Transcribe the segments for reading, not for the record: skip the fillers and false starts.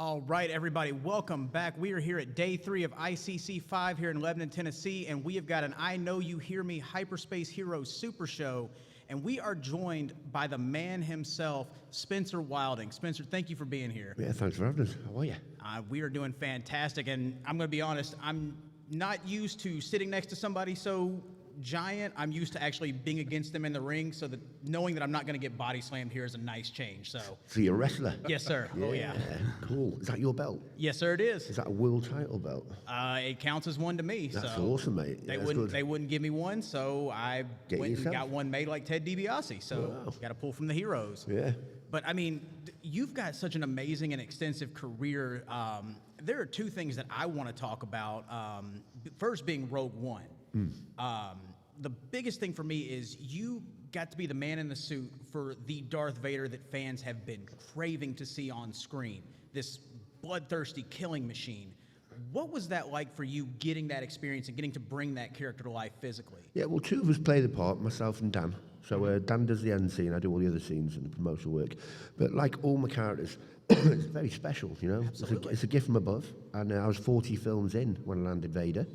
All right, everybody, welcome back. We are here at day 3 of ICC 5 here in Lebanon, Tennessee, and we have got an I Know You Hear Me Hyperspace Heroes Super Show, and we are joined by the man himself, Spencer Wilding. Spencer, thank you for being here. Yeah, thanks for having us. How are you? We are doing fantastic, and I'm going to be honest, I'm not used to sitting next to somebody so giant. I'm used to actually being against them in the ring, so that knowing that I'm not going to get body slammed here is a nice change. So you're a wrestler? Yes, sir. Yeah, oh, yeah. Cool. Is that your belt? Yes, sir, it is. Is that a world title belt? It counts as one to me. That's so awesome, mate. They Yeah, they wouldn't give me one, so I went and got one made like Ted DiBiase. So got to pull from the heroes. Yeah. But I mean, you've got such an amazing and extensive career. There are two things that I want to talk about. First being Rogue One. The biggest thing for me is you got to be the man in the suit for the Darth Vader that fans have been craving to see on screen, this bloodthirsty killing machine. What was that like for you, getting that experience and getting to bring that character to life physically? Yeah, well, two of us play the part, myself and Dan. So Dan does the end scene, I do all the other scenes and the promotional work. But like all my characters, it's very special, you know? It's a gift from above. And I was 40 films in when I landed Vader.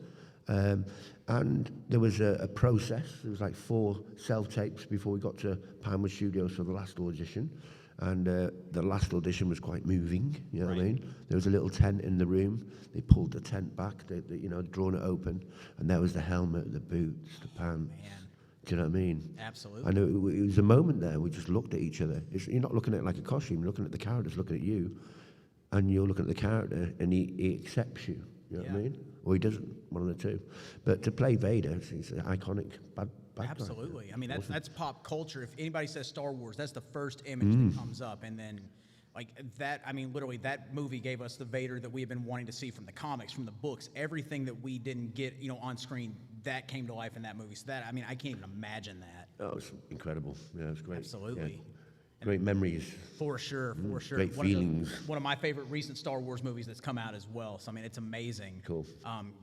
And there was a process. There was like 4 self-tapes before we got to Pinewood Studios for the last audition. And the last audition was quite moving, you know what I mean? There was a little tent in the room. They pulled the tent back, drawn it open, and there was the helmet, the boots, the pants. Man. Do you know what I mean? Absolutely. And it was a moment there, we just looked at each other. You're not looking at it like a costume, you're looking at the characters looking at you, and you're looking at the character, and he accepts you, you know what I mean? Or he doesn't, one of the two. But to play Vader, it's an iconic bad Absolutely. guy. I mean, that's pop culture. If anybody says Star Wars, that's the first image that comes up. And then, like that, I mean, literally, that movie gave us the Vader that we have been wanting to see from the comics, from the books. Everything that we didn't get, on screen, that came to life in that movie. So that, I mean, I can't even imagine that. Oh, it's incredible. Yeah, it's great. Absolutely. Yeah. Great memories. For sure, for sure. Great feelings. One of my favorite recent Star Wars movies that's come out as well. So, I mean, it's amazing. Cool.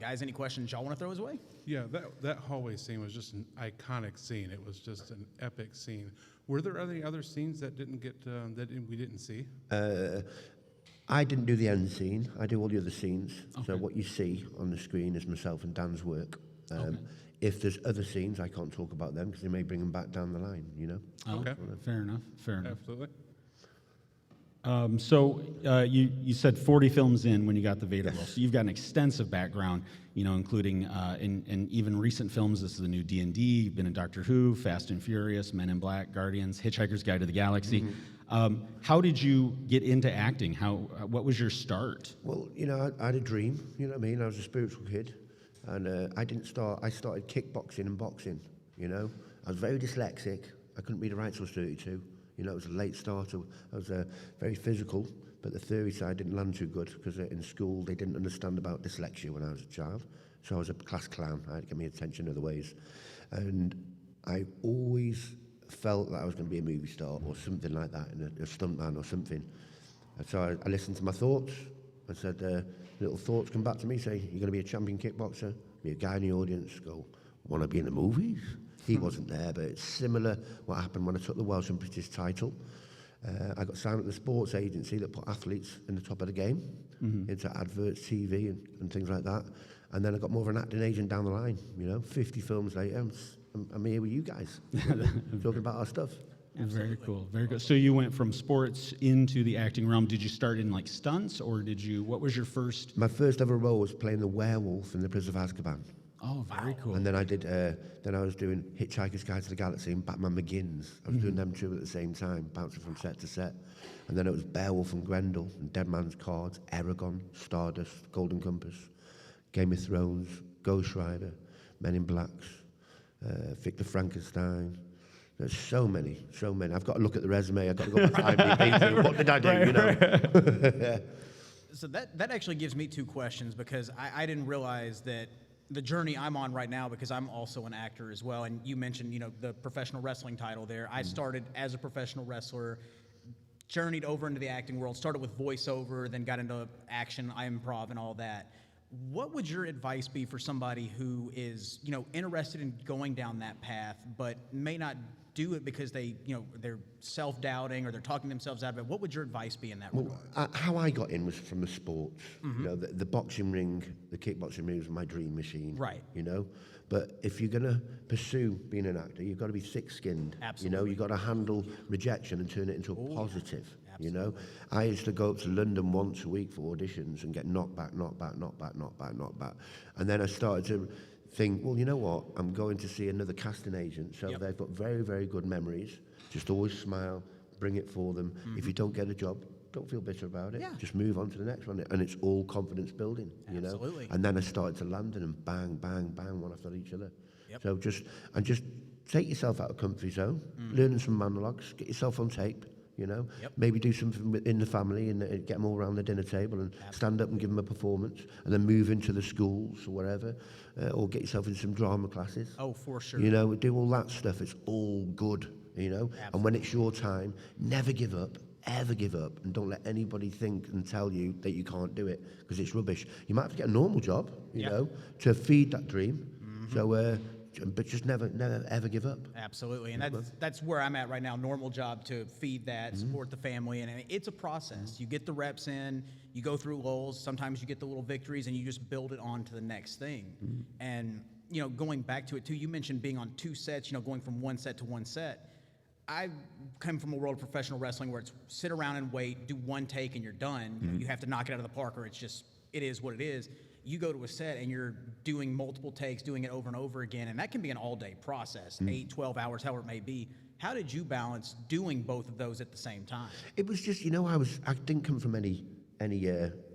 Guys, any questions y'all want to throw his way? Yeah, that hallway scene was just an iconic scene. It was just an epic scene. Were there any other scenes that didn't get we didn't see? I didn't do the end scene. I do all the other scenes. Okay. So what you see on the screen is myself and Dan's work. If there's other scenes, I can't talk about them because they may bring them back down the line, Okay. Fair enough. Absolutely. You said 40 films in when you got the Vader role. So you've got an extensive background, including in even recent films. This is the new D&D. You've been in Doctor Who, Fast and Furious, Men in Black, Guardians, Hitchhiker's Guide to the Galaxy. How did you get into acting? What was your start? Well, I had a dream, you know what I mean? I was a spiritual kid. And I started kickboxing and boxing, I was very dyslexic. I couldn't read or write till I was 32. It was a late starter. I was very physical, but the theory side didn't land too good because in school they didn't understand about dyslexia when I was a child. So I was a class clown. I had to get my attention other ways. And I always felt that I was going to be a movie star or something like that, a stuntman or something. And so I listened to my thoughts. I said, little thoughts come back to me, say, you're going to be a champion kickboxer, be a guy in the audience, go, want to be in the movies? He wasn't there, but it's similar what happened when I took the Welsh and British title. I got signed at the sports agency that put athletes in the top of the game, into adverts, TV and things like that. And then I got more of an acting agent down the line, 50 films later, I'm here with you guys, talking about our stuff. Very cool. Very good. So you went from sports into the acting realm. Did you start in like stunts, or what was your first? My first ever role was playing the werewolf in the Prison of Azkaban. Oh, very cool. And then I was doing Hitchhiker's Guide to the Galaxy and Batman Begins. I was doing them two at the same time, bouncing from set to set. And then it was Beowulf and Grendel and Dead Man's Cards, Eragon, Stardust, Golden Compass, Game of Thrones, Ghost Rider, Men in Blacks, Victor Frankenstein. There's so many. I've got to look at the resume. I've got to go to IMDb. What did I do, So that actually gives me two questions, because I didn't realize that the journey I'm on right now, because I'm also an actor as well, and you mentioned, the professional wrestling title there. I started as a professional wrestler, journeyed over into the acting world, started with voiceover, then got into action, improv, and all that. What would your advice be for somebody who is, interested in going down that path, but may not do it because they're self-doubting or they're talking themselves out of it? What would your advice be in that regard? How I got in was from the sports. The boxing ring, the kickboxing ring was my dream machine. Right. But if you're going to pursue being an actor, you've got to be thick-skinned. Absolutely. You've got to handle rejection and turn it into a positive. Absolutely. I used to go up to London once a week for auditions and get knocked back. And then I started to think, well, you know what? I'm going to see another casting agent. So they've got very, very good memories. Just always smile, bring it for them. If you don't get a job, don't feel bitter about it. Yeah. Just move on to the next one. And it's all confidence building, Absolutely. And then I started to land in and bang, bang, bang, one after each other. Yep. So just take yourself out of comfort zone, learning some monologues, get yourself on tape. Yep. Maybe do something within the family and get them all around the dinner table and stand up and give them a performance, and then move into the schools or whatever, or get yourself in some drama classes. Oh, for sure. Do all that stuff. It's all good, And when it's your time, never give up. Ever give up, and don't let anybody think and tell you that you can't do it, because it's rubbish. You might have to get a normal job, to feed that dream. So, but just never ever give up. Absolutely, and that's where I'm at right now. Normal job to feed that, support the family, and it's a process. You get the reps in, you go through lulls. Sometimes you get the little victories, and you just build it on to the next thing. And going back to it too, you mentioned being on 2 sets. Going from 1 set to 1 set. I come from a world of professional wrestling where it's sit around and wait, do 1 take, and you're done. You have to knock it out of the park, or it is what it is. You go to a set and you're doing multiple takes, doing it over and over again, and that can be an all-day process, 8, 12 hours, however it may be. How did you balance doing both of those at the same time? It was just, I didn't come from any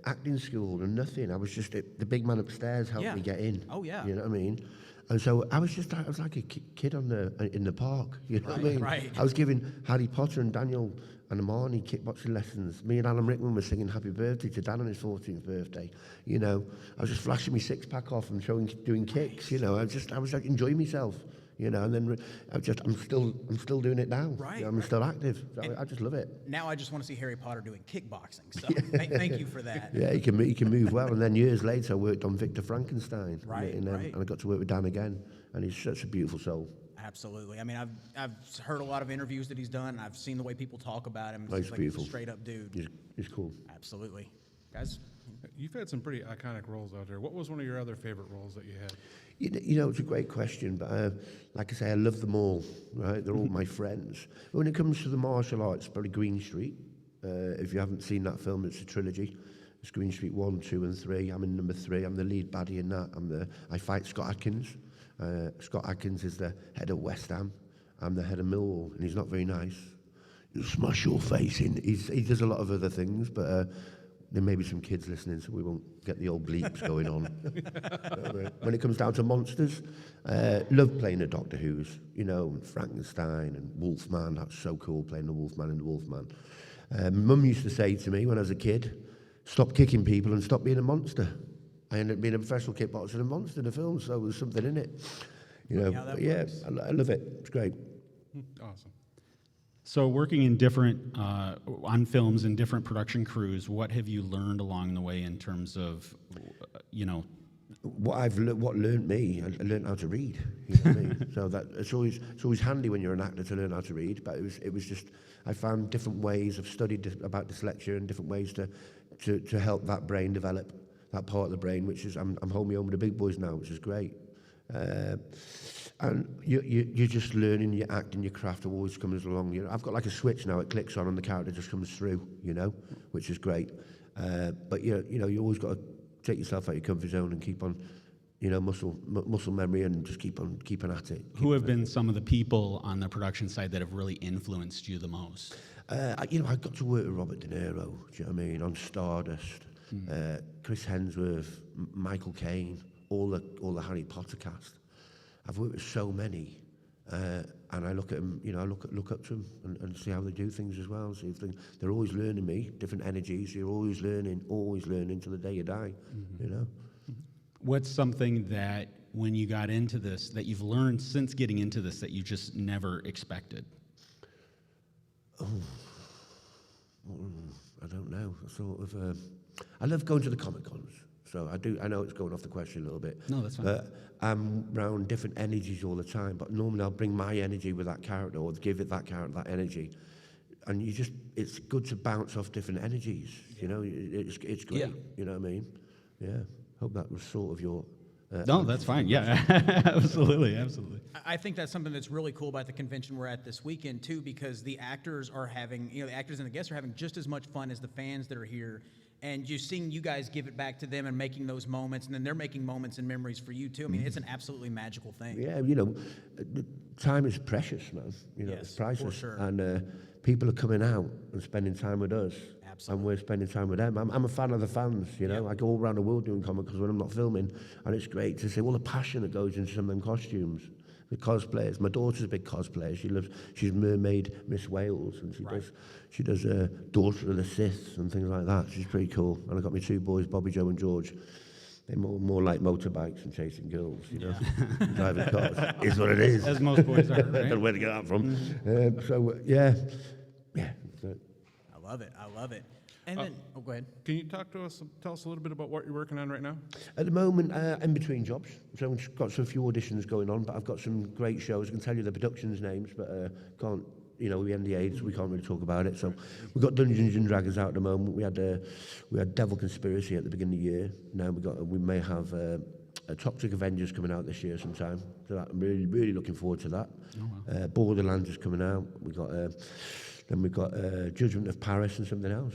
acting school or nothing. I was just the big man upstairs helped me get in. Oh, yeah. You know what I mean? And so I was like a kid in the park. You know what I mean? Right. I was giving Harry Potter and Daniel and Amani kickboxing lessons. Me and Alan Rickman were singing Happy Birthday to Dan on his 14th birthday. I was just flashing my 6-pack off and doing kicks. I was like enjoying myself. And then I'm still doing it now. Right. I'm still active. So I just love it. Now I just want to see Harry Potter doing kickboxing. So thank you for that. Yeah, he can move well. And then years later, I worked on Victor Frankenstein. Right, And I got to work with Dan again, and he's such a beautiful soul. Absolutely. I mean, I've heard a lot of interviews that he's done, and I've seen the way people talk about him. He's beautiful. He's a straight up dude. He's cool. Absolutely, guys. You've had some pretty iconic roles out there. What was one of your other favorite roles that you had? It's a great question, but like I say, I love them all, right? They're all my friends. When it comes to the martial arts, probably Green Street. If you haven't seen that film, it's a trilogy. It's Green Street 1, 2, and 3. I'm in number 3. I'm the lead baddie in that. I fight Scott Adkins. Scott Adkins is the head of West Ham. I'm the head of Millwall, and he's not very nice. He'll smash your face in. He does a lot of other things, but there may be some kids listening, so we won't get the old bleeps going on. When it comes down to monsters, love playing the Doctor Who's, Frankenstein and Wolfman. That's so cool, playing the Wolfman and the Wolfman. Mum used to say to me when I was a kid, stop kicking people and stop being a monster. I ended up being a professional kickboxer and a monster in the film, so there was something in it. I love it. It's great. Awesome. So working in different, on films and different production crews, what have you learned along the way in terms of, What learned me, I learned how to read. You know what I mean? So that it's always handy when you're an actor to learn how to read. But it was just I found different ways. I've studied about dyslexia and different ways to help that brain develop, that part of the brain, which is I'm home with the big boys now, which is great. And you're just learning your acting, your craft always comes along. I've got like a switch now; it clicks on, and the character just comes through. Which is great. But you always got to take yourself out your comfort zone and keep on, muscle memory, and just keep on at it. Who have been some of the people on the production side that have really influenced you the most? I got to work with Robert De Niro. Do you know what I mean? On Stardust, Chris Hemsworth, Michael Caine, all the Harry Potter cast. I've worked with so many, and I look at them. I look up to them and see how they do things as well. See if they're always learning me, different energies. You're always learning till the day you die. Mm-hmm. What's something that when you got into this that you've learned since getting into this that you just never expected? I don't know. Sort of. I love going to the Comic Cons. So I know it's going off the question a little bit. No, that's fine. But I'm around different energies all the time. But normally I'll bring my energy with that character or give it that character that energy. And it's good to bounce off different energies. You know, it's great. Yeah. You know what I mean? Yeah. Hope that was sort of your... No, that's fine. Yeah, absolutely. I think that's something that's really cool about the convention we're at this weekend too, because the actors are having, the actors and the guests are having just as much fun as the fans that are here. And just seeing you guys give it back to them and making those moments, and then they're making moments and memories for you too. I mean, it's an absolutely magical thing. Yeah, you know, time is precious, man. You know, Yes, it's priceless. for sure. And people are coming out and spending time with us. Absolutely. And we're spending time with them. I'm a fan of the fans, you know. Yep. I go all around the world doing comic because when I'm not filming, and it's great to see all the passion that goes into some of them costumes. The cosplayers. My daughter's a big cosplayer. She's Mermaid Miss Wales, and she does Daughter of the Sith and things like that. She's pretty cool. And I got my two boys, Bobby, Joe, and George. They're more like motorbikes and chasing girls, you know. Driving cars is what it is. As most boys are, I don't know right? where to get that from. Yeah. I love it. And then, go ahead. Can you tell us a little bit about what you're working on right now? At the moment, in between jobs, so I've got a few auditions going on, but I've got some great shows. I can tell you the productions' names, but can't, you know, we NDA'd, so we can't really talk about it. So we've got Dungeons and Dragons out at the moment. We had Devil Conspiracy at the beginning of the year. Now we may have a Toxic Avengers coming out this year sometime. So I'm really looking forward to that. Oh, wow. Borderlands is coming out. Then we've got Judgment of Paris and something else.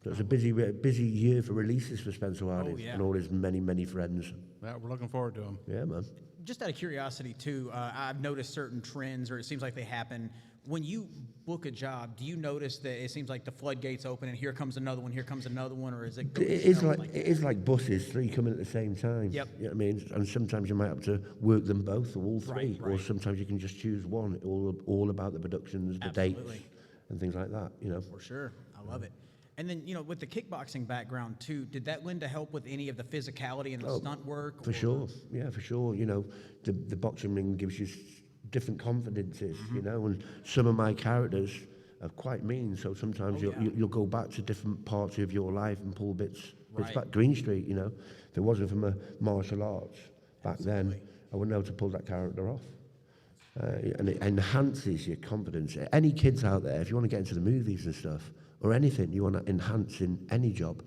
So it's a busy year for releases for Spencer Hardy and all his many friends. Yeah, we're looking forward to them. Yeah, man. Just out of curiosity too, I've noticed certain trends, or it seems like they happen. When you book a job, do you notice that it seems like the floodgates open and here comes another one, or is it? It is like buses, three coming at the same time. Yep. You know what I mean? And sometimes you might have to work them both or all three, Right. or sometimes you can just choose one. All about the productions, the dates, Absolutely. and things like that. You know. For sure, I love it. And then, with the kickboxing background too, did that lend to help with any of the physicality and the stunt work? For sure, yeah, for sure. You know, the boxing ring gives you different confidences, you know, and some of my characters are quite mean, so sometimes you'll go back to different parts of your life and pull bits. Right. It's like Green Street, you know. If it wasn't for my martial arts back then, I wouldn't know how to pull that character off. And it enhances your confidence. Any kids out there, if you want to get into the movies and stuff, or anything you want to enhance in any job,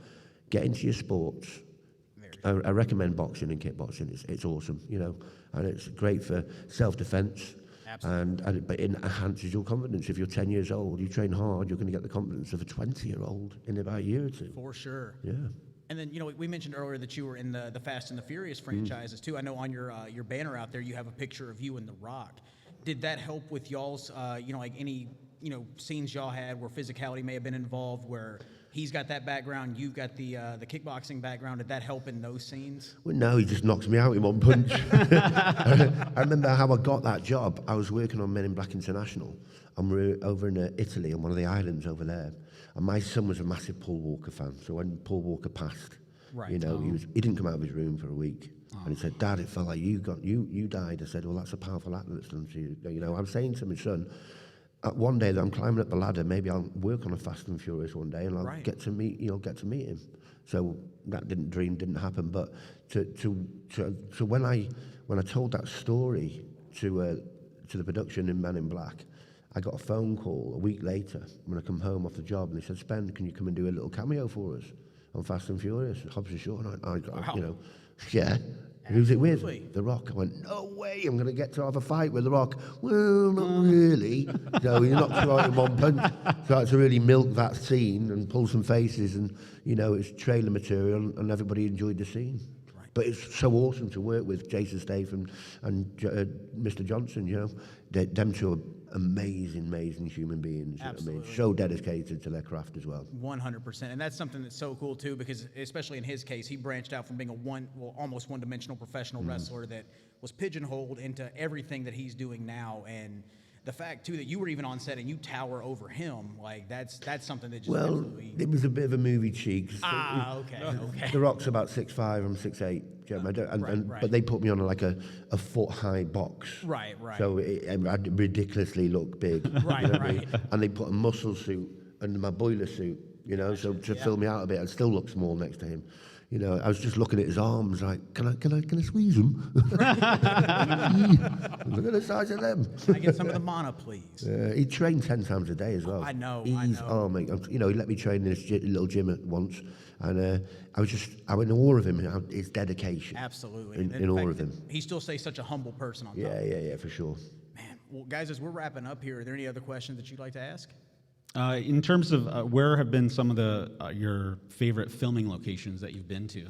get into your sports. I recommend boxing and kickboxing. It's awesome, you know, and it's great for self-defense. But it enhances your confidence. If you're 10 years old, you train hard, you're going to get the confidence of a 20-year-old in about a year or two. For sure. Yeah. And then, we mentioned earlier that you were in the Fast and the Furious franchises too. I know on your banner out there, you have a picture of you and The Rock. Did that help with y'all's, like any, scenes y'all had where physicality may have been involved, where he's got that background, you've got the kickboxing background? Did that help in those scenes? Well, no, he just knocks me out in one punch. I remember how I got that job. I was working on Men in Black International, and we were over in Italy on one of the islands over there. And my son was a massive Paul Walker fan. So when Paul Walker passed, Right. he didn't come out of his room for a week. And he said, "Dad, it felt like you died." I said, "Well, that's a powerful act that's done to you." You know, I'm saying to my son, one day that I'm climbing up the ladder, maybe I'll work on a Fast and Furious one day, and I'll get to meet him. So that didn't happen. But so when I told that story to the production in Men in Black, I got a phone call a week later when I come home off the job, and they said, "Spen, can you come and do a little cameo for us on Fast and Furious?" Hobbs Shaw, and I yeah. Who's it with? Absolutely. The Rock. I went, "No way, I'm going to get to have a fight with The Rock." "Well, not really." So he knocked you out in one punch. So I had to really milk that scene and pull some faces, and, it's trailer material, and everybody enjoyed the scene. Right. But it's so awesome to work with Jason Statham and Mr. Johnson, Them two are amazing human beings. You know what I mean? Absolutely. So dedicated to their craft as well. 100%. And that's something that's so cool too, because especially in his case, he branched out from being almost one-dimensional professional wrestler that was pigeonholed into everything that he's doing now. And the fact too that you were even on set and you tower over him, like that's something that just absolutely... it was a bit of a movie cheek. Okay. The Rock's about 6'5", I'm 6'8", but they put me on a foot-high box. Right. So I ridiculously look big. Right, you know what I right. mean? And they put a muscle suit under my boiler suit you know, so to fill me out a bit, I'd still look small next to him. You know, I was just looking at his arms, like, can I squeeze them? Look at the size of them. Can I get some of the mana, please? He trained 10 times a day as well. I know. Oh, mate, you know, he let me train in his little gym at once, and I was in awe of him, his dedication. Absolutely. In awe of him. He still stays such a humble person on top. Yeah, for sure. Man, well, guys, as we're wrapping up here, are there any other questions that you'd like to ask? In terms of where have been some of the your favorite filming locations that you've been to?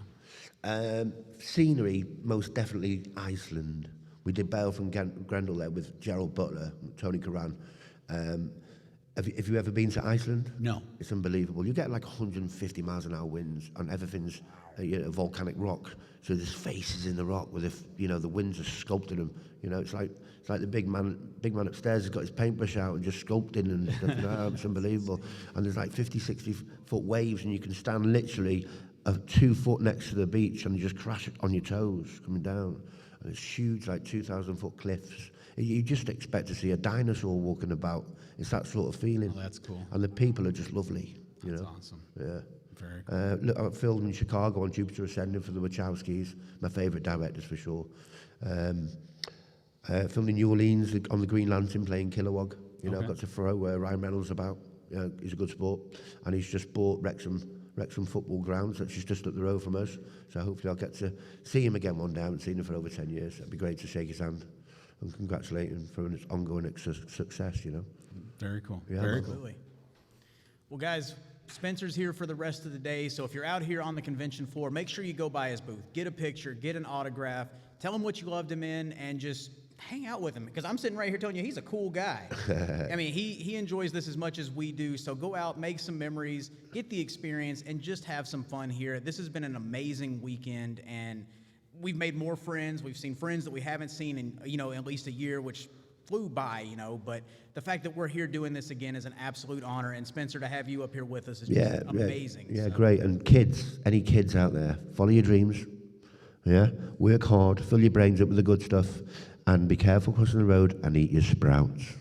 Scenery, most definitely Iceland. We did Bale from Grendel there with Gerald Butler, Tony Curran. Have you ever been to Iceland? No. It's unbelievable. You get like 150 miles an hour winds, and everything's volcanic rock. So there's faces in the rock where the winds are sculpting them. You know, it's like the big man upstairs has got his paintbrush out and just sculpting and stuff. It's unbelievable. And there's like 50, 60-foot waves, and you can stand literally 2 foot next to the beach and you just crash on your toes coming down. And it's huge, like 2,000-foot cliffs. You just expect to see a dinosaur walking about. It's that sort of feeling. Oh, that's cool. And the people are just lovely. That's know? awesome. Yeah. Very cool. Look, I filmed in Chicago on Jupiter Ascending for the Wachowskis, my favourite directors for sure. Filmed in New Orleans on the Green Lantern playing Kilowog. You know, Okay. got to throw Ryan Reynolds about. You know, he's a good sport. And he's just bought Wrexham football grounds, which is just up the road from us. So hopefully I'll get to see him again one day. I haven't seen him for over 10 years. It'd be great to shake his hand and congratulate him for his ongoing success, you know. Very cool. Yeah, Very man. cool. Absolutely. Well, guys, Spencer's here for the rest of the day, so if you're out here on the convention floor, make sure you go by his booth, get a picture, get an autograph, tell him what you loved him in, and just hang out with him, because I'm sitting right here telling you he's a cool guy. I mean, he enjoys this as much as we do, so go out, make some memories, get the experience, and just have some fun here. This has been an amazing weekend, and we've made more friends. We've seen friends that we haven't seen in, at least a year, which flew by, but the fact that we're here doing this again is an absolute honor, and Spencer, to have you up here with us is just amazing. Yeah, So, great. And kids, any kids out there, follow your dreams. Yeah, work hard, fill your brains up with the good stuff, and be careful crossing the road and eat your sprouts.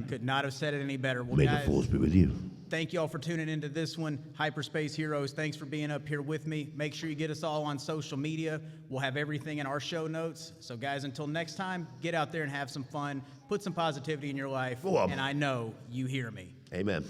could not have said it any better. Well, May the guys, force be with you. thank you all for tuning into this one. Hyperspace Heroes, thanks for being up here with me. Make sure you get us all on social media. We'll have everything in our show notes. So, guys, until next time, get out there and have some fun. Put some positivity in your life. Go on. And I know you hear me. Amen.